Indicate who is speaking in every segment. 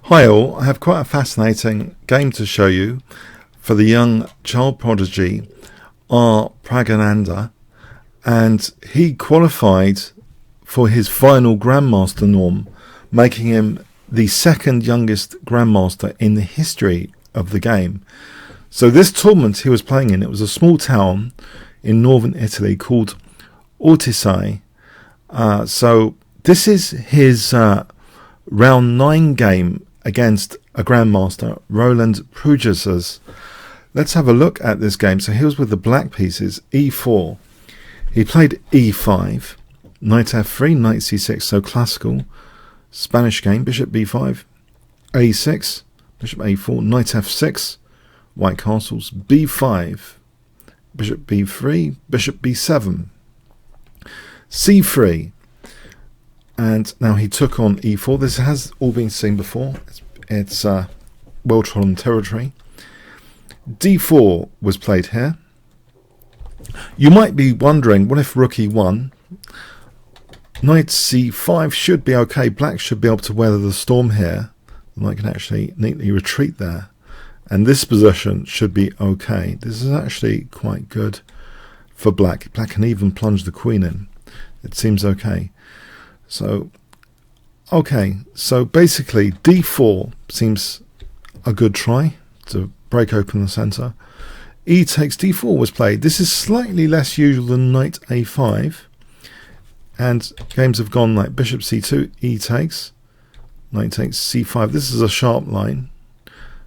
Speaker 1: Hi all, I have quite a fascinating game to show you for the young child prodigy Praggnanandhaa, and he qualified for his final Grandmaster norm, making him the second youngest Grandmaster in the history of the game. So this tournament he was playing in, it was a small town in northern Italy called Ortisai. So this is his round 9 game against a Grandmaster, Roland Praggnanandhaa. Let's have a look at this game. So he was with the black pieces, e4. He played e5, knight f3, knight c6, so classical Spanish game. Bishop b5, a6, bishop a4, knight f6, white castles, b5, bishop b3, bishop b7, c3. And now he took on e4. This has all been seen before. It's well-trodden territory. d4 was played here. You might be wondering, what if rook e1? Knight c5 should be okay. Black should be able to weather the storm here. The knight can actually neatly retreat there. And this position should be okay. This is actually quite good for black. Black can even plunge the queen in. It seems okay. So, okay, so basically d4 seems a good try to break open the centre. E takes d4 was played. This is slightly less usual than knight a5. And games have gone like bishop c2, e takes, knight takes c5. This is a sharp line,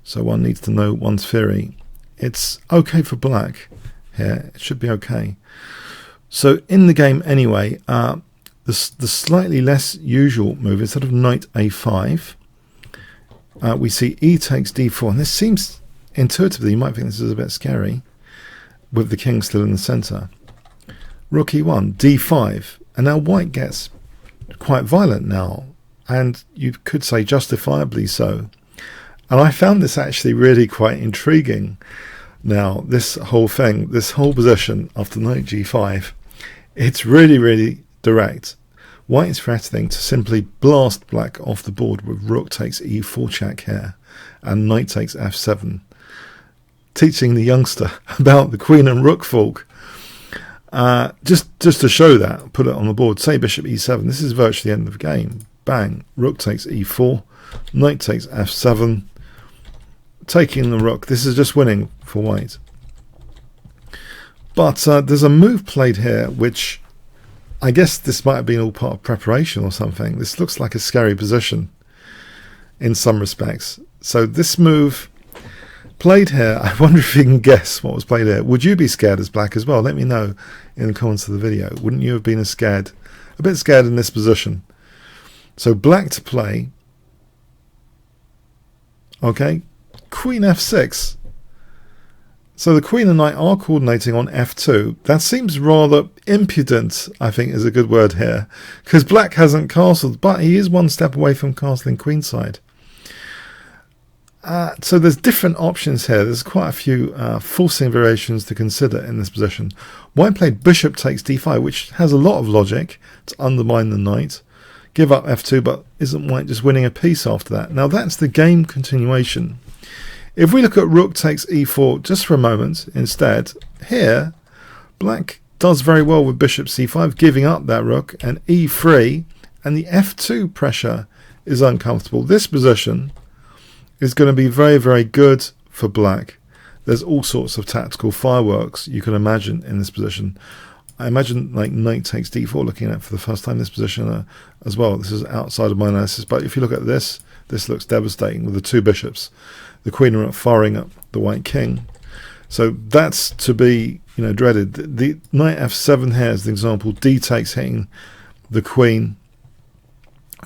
Speaker 1: so one needs to know one's theory. It's okay for black here. It should be okay. So in the game anyway, the slightly less usual move, instead of knight a5, we see e takes d4. And this seems, intuitively, you might think this is a bit scary, with the king still in the centre. Rook e1, d5. And now white gets quite violent now. And you could say justifiably so. And I found this actually really quite intriguing. Now, this whole thing, this whole position after knight g5, it's really, really direct. White is threatening to simply blast black off the board with rook takes e4 check here and knight takes f7, teaching the youngster about the queen and rook fork. Just to show that, put it on the board, say bishop e7. This is virtually the end of the game. Bang, rook takes e4, knight takes f7, taking the rook. This is just winning for white. But there's a move played here which, I guess this might have been all part of preparation or something. This looks like a scary position in some respects. So this move played here, I wonder if you can guess what was played here. Would you be scared as black as well? Let me know in the comments of the video. Wouldn't you have been a bit scared in this position? So black to play. Okay, queen f6. So the queen and knight are coordinating on f2. That seems rather impudent, I think is a good word here, because black hasn't castled, but he is one step away from castling queenside. So there's different options here. There's quite a few forcing variations to consider in this position. White played bishop takes d5, which has a lot of logic to undermine the knight. Give up f2, but isn't white just winning a piece after that? Now that's the game continuation. If we look at rook takes e4 just for a moment instead, here black does very well with bishop c5, giving up that rook, and e3, and the f2 pressure is uncomfortable. This position is going to be very, very good for black. There's all sorts of tactical fireworks you can imagine in this position. I imagine like knight takes d4 looking at for the first time this position as well. This is outside of my analysis, but if you look at this, this looks devastating with the two bishops. The queen are firing up the white king. So that's to be, dreaded. The knight f7 here is the example. D takes hitting the queen.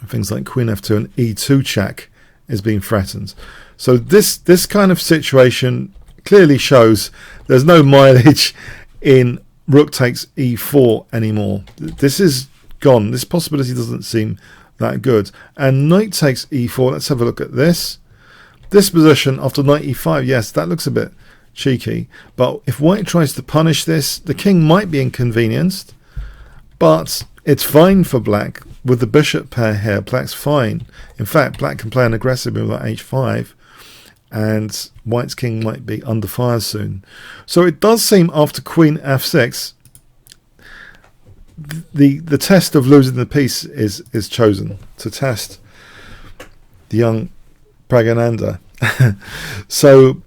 Speaker 1: Things like queen f2 and e2 check is being threatened. So this kind of situation clearly shows there's no mileage in rook takes e4 anymore. This is gone. This possibility doesn't seem that good. And knight takes e4. Let's have a look at this. This position after knight e5, yes, that looks a bit cheeky. But if white tries to punish this, the king might be inconvenienced. But it's fine for black with the bishop pair here, black's fine. In fact, black can play an aggressive move like h5, and white's king might be under fire soon. So it does seem after queen f6, the test of losing the piece is chosen to test the young Praggnanandhaa. So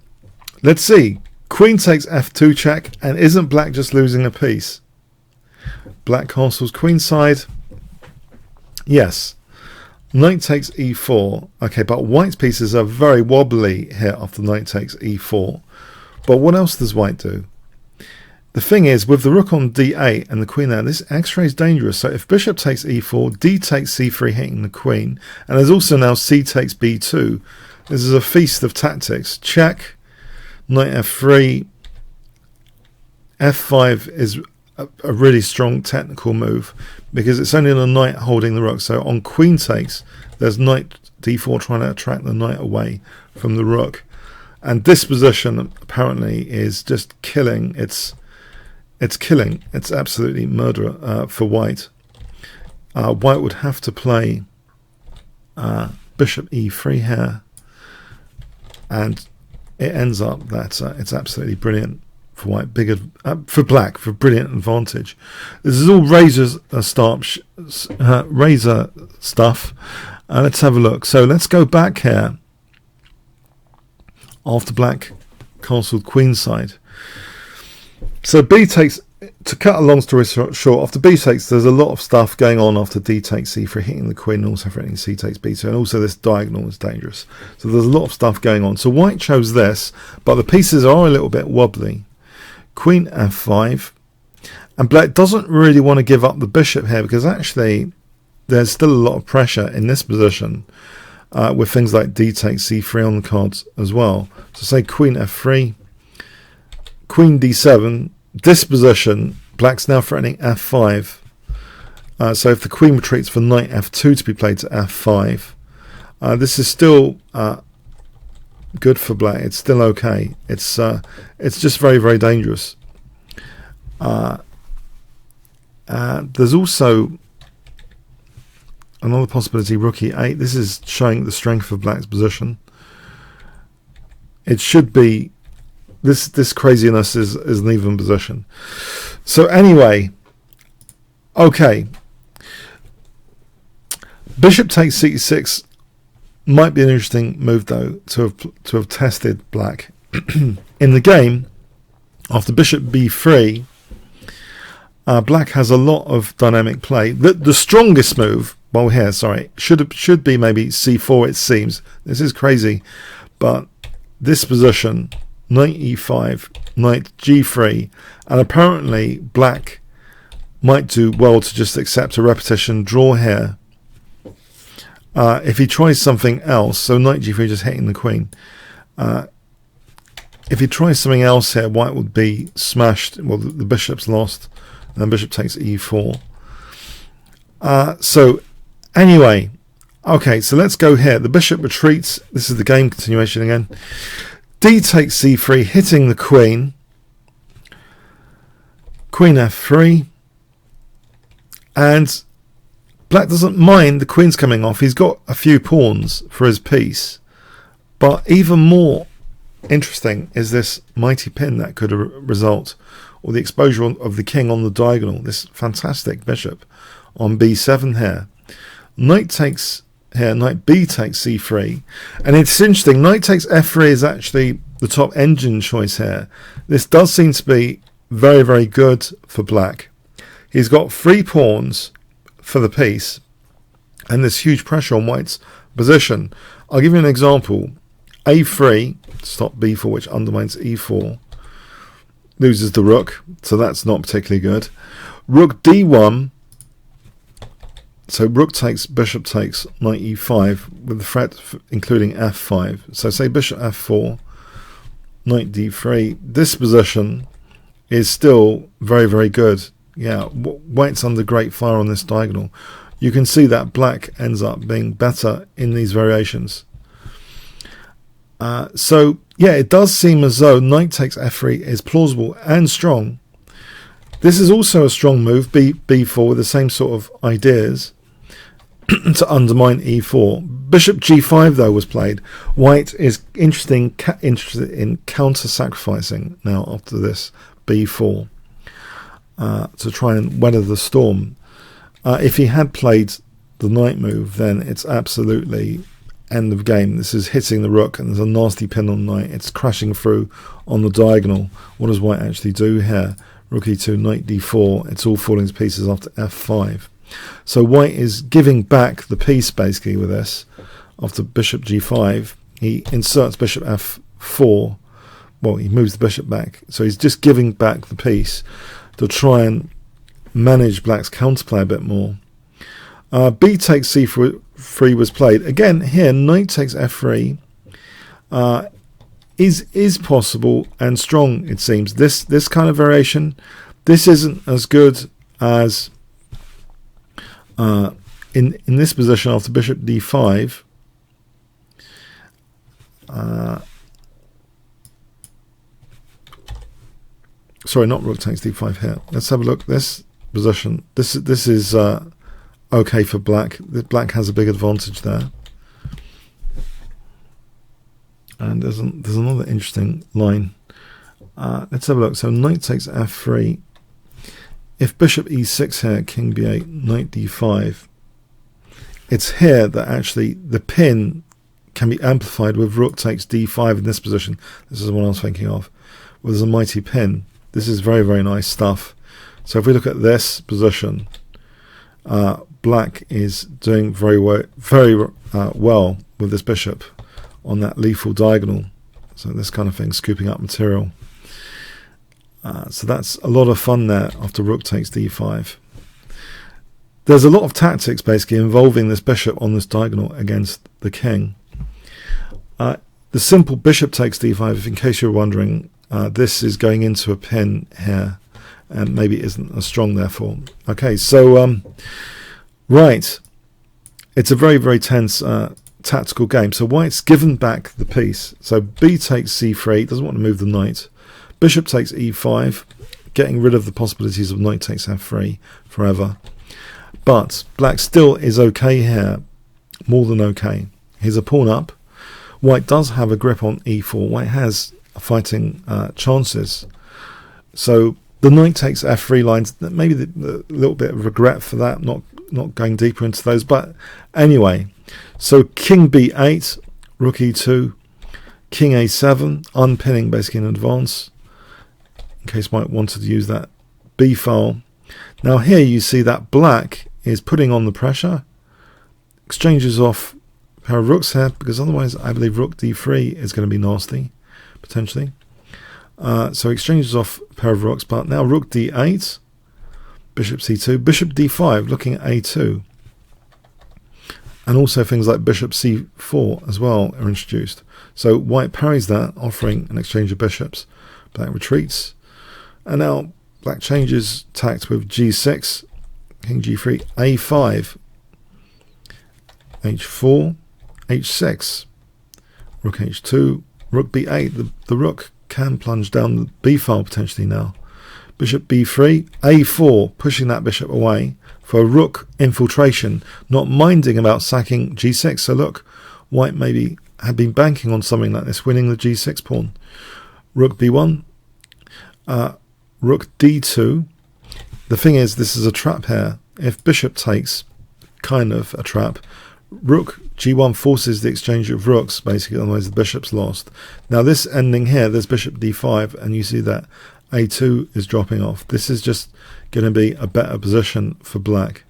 Speaker 1: let's see. Queen takes f2 check, and isn't black just losing a piece? Black castles queenside. Yes. Knight takes e4. Okay, but white's pieces are very wobbly here after knight takes e4. But what else does white do? The thing is, with the rook on d8 and the queen there, this x-ray is dangerous. So if bishop takes e4, d takes c3, hitting the queen, and there's also now c takes b2. This is a feast of tactics. Check, knight f3, f5 is a really strong technical move because it's only the knight holding the rook. So on queen takes, there's knight d4 trying to attract the knight away from the rook, and this position apparently is just killing. It's killing. It's absolutely murder for white. White would have to play bishop e3 here, and it ends up that it's absolutely brilliant for white, for black, for brilliant advantage. This is all razor stuff. Let's have a look. So let's go back here after black castled queenside. So b takes, to cut a long story short, after b takes, there's a lot of stuff going on after d takes c3, hitting the queen, and also threatening c takes b2, and also this diagonal is dangerous. So there's a lot of stuff going on. So white chose this, but the pieces are a little bit wobbly. Queen f5, and black doesn't really want to give up the bishop here because actually there's still a lot of pressure in this position with things like d takes c3 on the cards as well. So say queen f3, queen d7, this position, black's now threatening f5. So if the queen retreats for knight f2 to be played to f5, this is still good for black. It's still okay. It's just very, very dangerous. There's also another possibility, rook e8. This is showing the strength of black's position. It should be this craziness is an even position. So anyway, okay. Bishop takes c6 might be an interesting move though to have tested black in the game. After bishop b3, black has a lot of dynamic play. The strongest move, well here, sorry, should be maybe c4. It seems this is crazy, but this position, knight e5, knight g3, and apparently black might do well to just accept a repetition draw here. If he tries something else, so knight g3 just hitting the queen. If he tries something else here, white would be smashed. Well, the bishop's lost, and then bishop takes e4. So anyway, okay, so let's go here. The bishop retreats. This is the game continuation again. D takes c3, hitting the queen. Queen f3. And black doesn't mind the queen's coming off. He's got a few pawns for his piece. But even more interesting is this mighty pin that could result, or the exposure of the king on the diagonal. This fantastic bishop on b7 here. Knight takes here, knight b takes c3. And it's interesting, knight takes f3 is actually the top engine choice here. This does seem to be very, very good for black. He's got 3 pawns for the piece, and there's huge pressure on white's position. I'll give you an example. a3 to stop b4, which undermines e4, loses the rook, so that's not particularly good. Rook d1, so rook takes, bishop takes, knight e5 with the threat including f5. So say bishop f4, knight d3. This position is still very, very good. Yeah, white's under great fire on this diagonal. You can see that black ends up being better in these variations. So yeah, it does seem as though knight takes f3 is plausible and strong. This is also a strong move, b4, with the same sort of ideas. to undermine e4. Bishop g5 though was played. White is interested in counter-sacrificing now after this b4 to try and weather the storm. If he had played the knight move, then it's absolutely end of game. This is hitting the rook, and there's a nasty pin on the knight. It's crashing through on the diagonal. What does white actually do here? Rook e2, knight d4. It's all falling to pieces after f5. So white is giving back the piece basically with this. After bishop g5, he inserts bishop f4. Well, he moves the bishop back. So he's just giving back the piece to try and manage black's counterplay a bit more. B takes c3 was played. Again, here, knight takes f3 is possible and strong, it seems. This kind of variation, this isn't as good as in this position after bishop d5. Sorry, not rook takes d5 here. Let's have a look. This position, this is okay for black. Black has a big advantage there. And there's another interesting line. Let's have a look. So knight takes f3. If bishop e6 here, king b8, knight d5, it's here that actually the pin can be amplified with rook takes d5 in this position. This is what I was thinking of. Well, there's a mighty pin. This is very, very nice stuff. So if we look at this position, black is doing very well with this bishop on that lethal diagonal. So this kind of thing, scooping up material. So that's a lot of fun there after rook takes d5. There's a lot of tactics basically involving this bishop on this diagonal against the king. The simple bishop takes d5, if in case you're wondering, this is going into a pin here and maybe isn't as strong therefore. Okay, so right, it's a very, very tense tactical game. So white's given back the piece. So b takes c3, doesn't want to move the knight. Bishop takes e5, getting rid of the possibilities of knight takes f3 forever. But black still is okay here, more than okay. He's a pawn up. White does have a grip on e4. White has fighting chances. So the knight takes f3 lines, maybe a little bit of regret for that, not going deeper into those. But anyway, so king b8, rook e2, king a7, unpinning basically in advance, in case white wanted to use that b file. Now here you see that black is putting on the pressure, exchanges off a pair of rooks here, because otherwise I believe rook d3 is going to be nasty, potentially. So exchanges off a pair of rooks, but now rook d8, bishop c2, bishop d5, looking at a2. And also things like bishop c4 as well are introduced. So white parries that, offering an exchange of bishops. Black retreats. And now black changes tact with g6, king g3, a5, h4, h6, rook h2, rook b8. The rook can plunge down the b file potentially now. Bishop b3, a4, pushing that bishop away for a rook infiltration, not minding about sacking g6. So look, white maybe had been banking on something like this, winning the g6 pawn. Rook b1, rook d2. The thing is, this is a trap here. If bishop takes, kind of a trap, rook g1 forces the exchange of rooks, basically, otherwise the bishop's lost. Now this ending here, there's bishop d5, and you see that a2 is dropping off. This is just going to be a better position for black.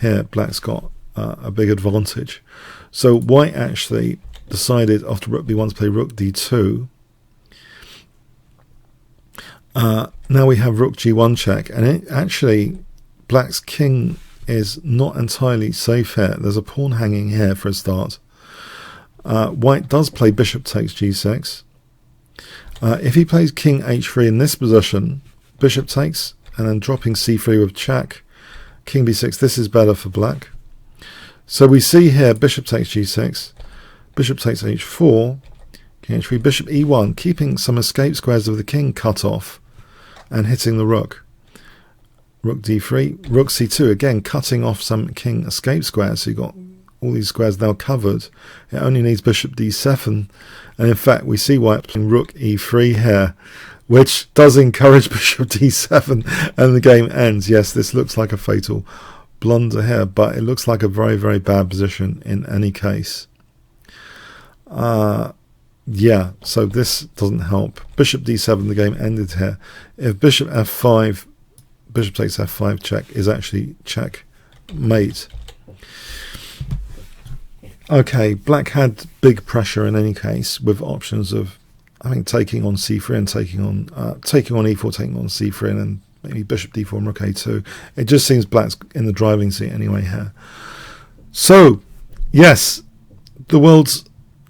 Speaker 1: Here, black's got a big advantage. So white actually decided after rook b1 to play rook d2. Now we have rook g1 check, and actually black's king is not entirely safe here. There's a pawn hanging here for a start. White does play bishop takes g6. If he plays king h3 in this position, bishop takes, and then dropping c3 with check, king b6, this is better for black. So we see here bishop takes g6, bishop takes h4, king h3, bishop e1, keeping some escape squares of the king cut off and hitting the rook. rook d3, rook c2, again cutting off some king escape squares, so you've got all these squares now covered. It only needs bishop d7, and in fact we see white playing rook e3 here, which does encourage bishop d7, and the game ends. Yes, this looks like a fatal blunder here, but it looks like a very, very bad position in any case. Yeah, so this doesn't help. Bishop d7, the game ended here. If bishop f5, bishop takes f5 check is actually checkmate. Okay, black had big pressure in any case, with options of, I think, taking on c3 and taking on e4, taking on c3, and then maybe bishop d4 and rook a2. It just seems black's in the driving seat anyway here. So, yes, the world's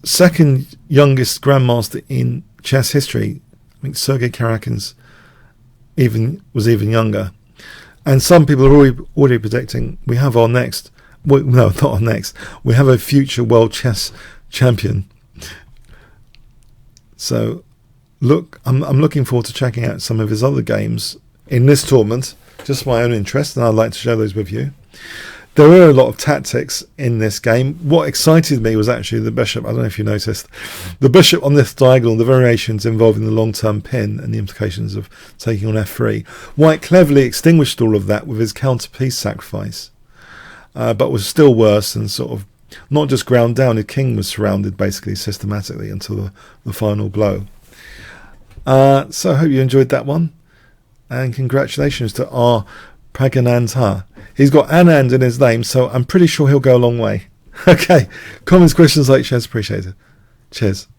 Speaker 1: second youngest grandmaster in chess history. I think Sergei Karakin's was even younger. And some people are already predicting we have our next, well, no, not our next, we have a future world chess champion. So, look, I'm looking forward to checking out some of his other games in this tournament, just my own interest, and I'd like to share those with you. There were a lot of tactics in this game. What excited me was actually the bishop. I don't know if you noticed. The bishop on this diagonal, the variations involving the long-term pin and the implications of taking on f3. White cleverly extinguished all of that with his counter-piece sacrifice, but was still worse and sort of not just ground down. His king was surrounded basically systematically until the final blow. So I hope you enjoyed that one. And congratulations to our Praggnanandhaa. He's got Anand in his name, so I'm pretty sure he'll go a long way. Okay, comments, questions, like, shares, appreciated. Cheers.